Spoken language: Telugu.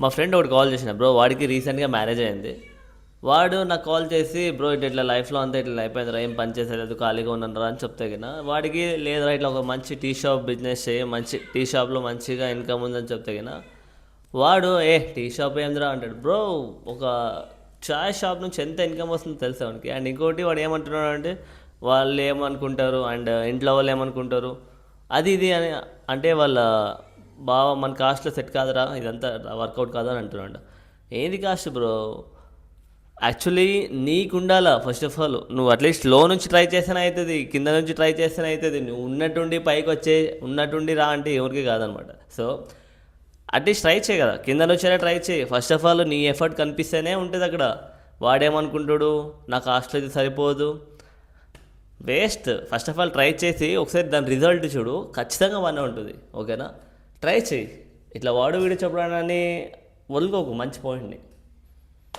మా ఫ్రెండ్ ఒకటి కాల్ చేసిన బ్రో, వాడికి రీసెంట్గా మ్యారేజ్ అయింది. వాడు నాకు కాల్ చేసి బ్రో ఇట్లా లైఫ్లో అంతా ఇట్లా అయిపోయిందిరా, ఏం పని చేసేది ఖాళీగా ఉన్నాను అని చెప్తే కినా వాడికి లేదురా ఇట్లా ఒక మంచి టీ షాప్ బిజినెస్ చేయి, మంచి టీ షాప్లో మంచిగా ఇన్కమ్ ఉందని చెప్తే కినా వాడు టీ షాప్ ఏందిరా అంటాడు. బ్రో ఒక చాయ్ షాప్ నుంచి ఎంత ఇన్కమ్ వస్తుందో తెలుసా వానికి. అండ్ ఇంకోటి వాడు ఏమంటున్నాడు అంటే వాళ్ళు ఏమనుకుంటారు అండ్ ఇంట్లో వాళ్ళు ఏమనుకుంటారు అది ఇది అని, అంటే వాళ్ళ బావ మన కాస్ట్లో సెట్ కాదురా ఇదంతా వర్కౌట్ కాదు అని అంటున్నాడు. ఏది కాస్ట్ బ్రో, యాక్చువల్లీ నీకు ఉండాలా ఫస్ట్ ఆఫ్ ఆల్. నువ్వు అట్లీస్ట్ లో నుంచి ట్రై చేస్తేనే అవుతుంది, కింద నుంచి ట్రై చేస్తేనే అవుతుంది. నువ్వు ఉన్నట్టుండి పైకి వచ్చే ఉన్నట్టుండి రా అంటే ఎవరికి కాదనమాట. సో అట్లీస్ట్ ట్రై చేయి కదా, కింద నుంచైనా ట్రై చేయి. ఫస్ట్ ఆఫ్ ఆల్ నీ ఎఫర్ట్ కనిపిస్తేనే ఉంటుంది అక్కడ. వాడేమనుకుంటాడు నా కాస్ట్లో ఇది సరిపోదు, waste. First of all try చేసి ఒకసారి దాని రిజల్ట్ చూడు, ఖచ్చితంగా బాగానే ఉంటుంది. ఓకేనా, ట్రై చేయి. ఇట్లా వాడు వీడు చెప్పడాన్ని వదులుకోకు మంచి పాయింట్ని.